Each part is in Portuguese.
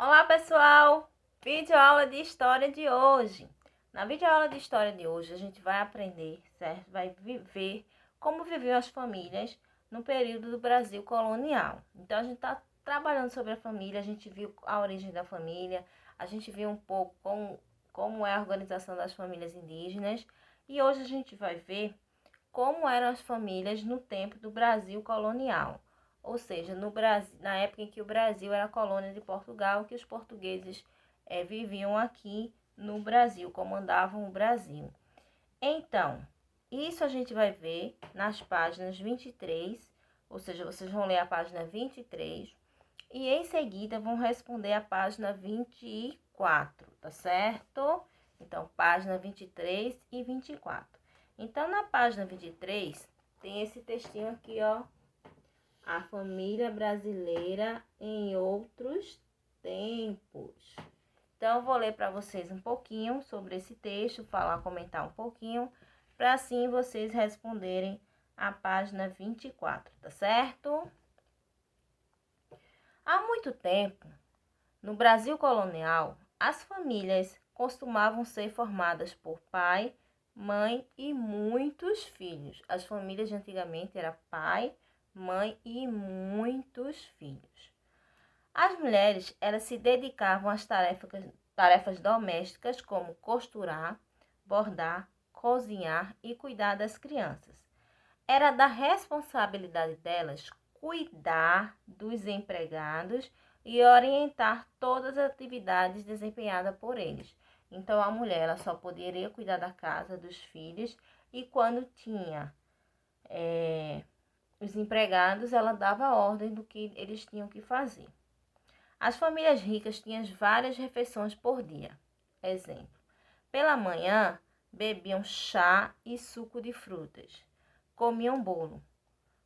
Olá pessoal, videoaula de história de hoje. Na videoaula de história de hoje a gente vai aprender, certo? Vai ver como viviam as famílias no período do Brasil colonial. Então a gente está trabalhando sobre a família, a gente viu a origem da família, a gente viu um pouco como é a organização das famílias indígenas e hoje a gente vai ver como eram as famílias no tempo do Brasil colonial. Ou seja, no Brasil, na época em que o Brasil era colônia de Portugal, que os portugueses viviam aqui no Brasil, comandavam o Brasil. Então, isso a gente vai ver nas páginas 23, ou seja, vocês vão ler a página 23 e em seguida vão responder a página 24, tá certo? Então, página 23 e 24. Então, na página 23, tem esse textinho aqui, ó. A família brasileira em outros tempos. Então, eu vou ler para vocês um pouquinho sobre esse texto, comentar um pouquinho, para assim vocês responderem a página 24, tá certo? Há muito tempo, no Brasil colonial, as famílias costumavam ser formadas por pai, mãe e muitos filhos. As famílias de antigamente eram pai, mãe e muitos filhos. As mulheres, elas se dedicavam às tarefas domésticas como costurar, bordar, cozinhar e cuidar das crianças. Era da responsabilidade delas cuidar dos empregados e orientar todas as atividades desempenhadas por eles. Então, a mulher ela só poderia cuidar da casa, dos filhos, e quando tinha os empregados, ela dava ordem do que eles tinham que fazer. As famílias ricas tinham várias refeições por dia. Exemplo: pela manhã, bebiam chá e suco de frutas. Comiam bolo,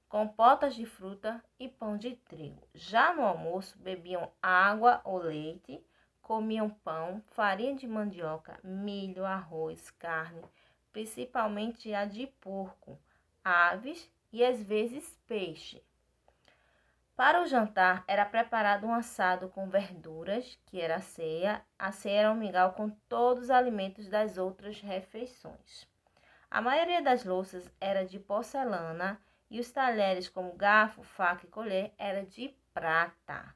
compotas de fruta e pão de trigo. Já no almoço, bebiam água ou leite, comiam pão, farinha de mandioca, milho, arroz, carne, principalmente a de porco, aves e às vezes peixe. Para o jantar, era preparado um assado com verduras, que era a ceia. A ceia era um mingau com todos os alimentos das outras refeições. A maioria das louças era de porcelana e os talheres como garfo, faca e colher era de prata.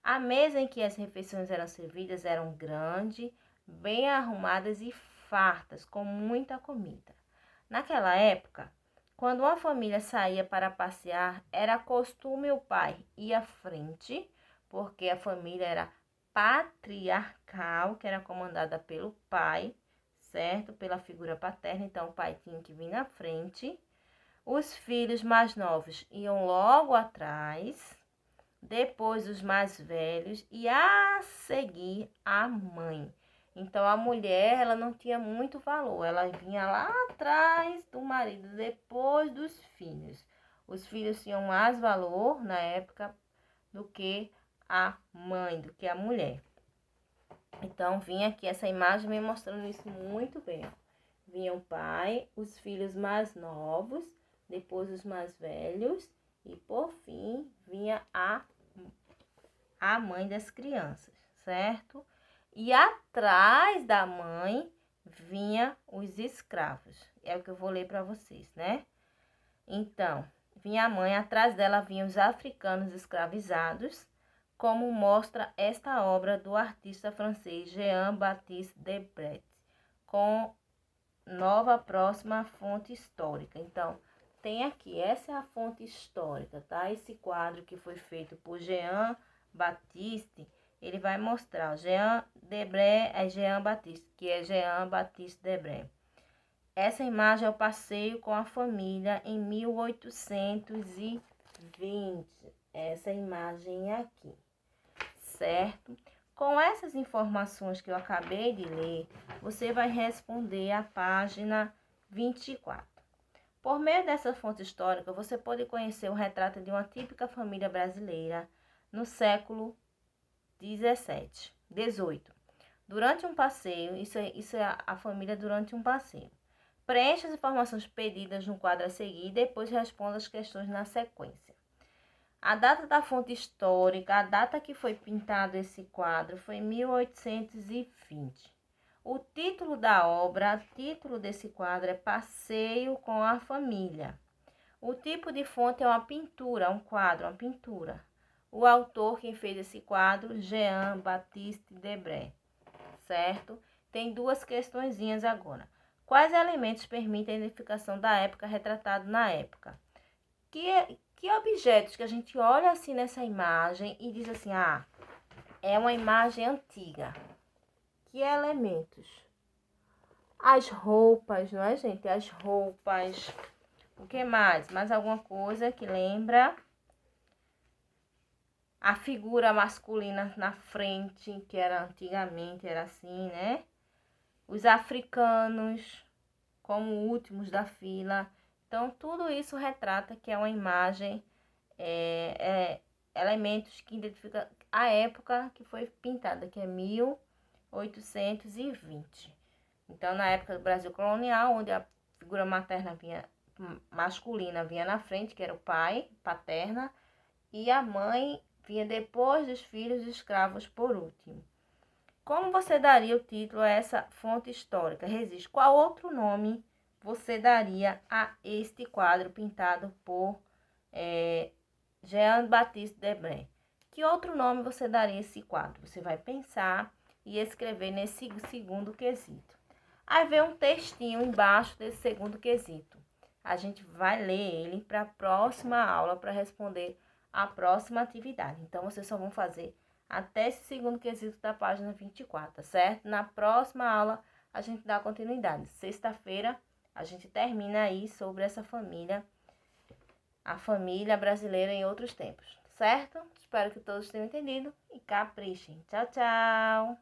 A mesa em que as refeições eram servidas eram grande, bem arrumadas e fartas, com muita comida. Naquela época, quando uma família saía para passear, era costume o pai ir à frente, porque a família era patriarcal, que era comandada pelo pai, certo? Pela figura paterna, então o pai tinha que vir na frente. Os filhos mais novos iam logo atrás, depois os mais velhos e a seguir a mãe. Então a mulher, ela não tinha muito valor, ela vinha lá atrás do marido, depois dos filhos. Os filhos tinham mais valor na época do que a mãe, do que a mulher. Então vinha aqui essa imagem me mostrando isso muito bem. Vinha o pai, os filhos mais novos, depois os mais velhos e por fim vinha a mãe das crianças, certo? E atrás da mãe vinha os escravos. É o que eu vou ler para vocês, né? Então, vinha a mãe, atrás dela vinham os africanos escravizados, como mostra esta obra do artista francês Jean-Baptiste Debret, com nova próxima fonte histórica. Então, tem aqui, essa é a fonte histórica, tá? Esse quadro que foi feito por Jean-Baptiste, ele vai mostrar, Jean Debret é Jean-Baptiste, que é Jean-Baptiste Debret. Essa imagem é o passeio com a família em 1820. Essa imagem aqui, certo? Com essas informações que eu acabei de ler, você vai responder a página 24. Por meio dessa fonte histórica, você pode conhecer o retrato de uma típica família brasileira no século 18. Durante um passeio, isso é a família durante um passeio. Preencha as informações pedidas no quadro a seguir e depois responda as questões na sequência. A data da fonte histórica, a data que foi pintado esse quadro foi 1820. O título da obra, o título desse quadro é Passeio com a Família. O tipo de fonte é uma pintura, um quadro, uma pintura. O autor, quem fez esse quadro, Jean-Baptiste Debray, certo? Tem duas questõezinhas agora. Quais elementos permitem a identificação da época retratado na época? Que objetos que a gente olha assim nessa imagem e diz assim, ah, é uma imagem antiga. Que elementos? As roupas, não é, gente? As roupas. O que mais? Mais alguma coisa que lembra? A figura masculina na frente, que era antigamente, era assim, né? Os africanos como últimos da fila. Então, tudo isso retrata que é uma imagem, elementos que identificam a época que foi pintada, que é 1820. Então, na época do Brasil colonial, onde a figura masculina vinha na frente, que era o pai, paterna, e a mãe vinha depois dos filhos escravos por último. Como você daria o título a essa fonte histórica? Resiste. Qual outro nome você daria a este quadro pintado por Jean-Baptiste Debray? Que outro nome você daria a esse quadro? Você vai pensar e escrever nesse segundo quesito. Aí vem um textinho embaixo desse segundo quesito. A gente vai ler ele para a próxima aula para responder a próxima atividade. Então, vocês só vão fazer até esse segundo quesito da página 24, tá certo? Na próxima aula, a gente dá continuidade. Sexta-feira, a gente termina aí sobre essa família, a família brasileira em outros tempos, certo? Espero que todos tenham entendido e caprichem. Tchau, tchau!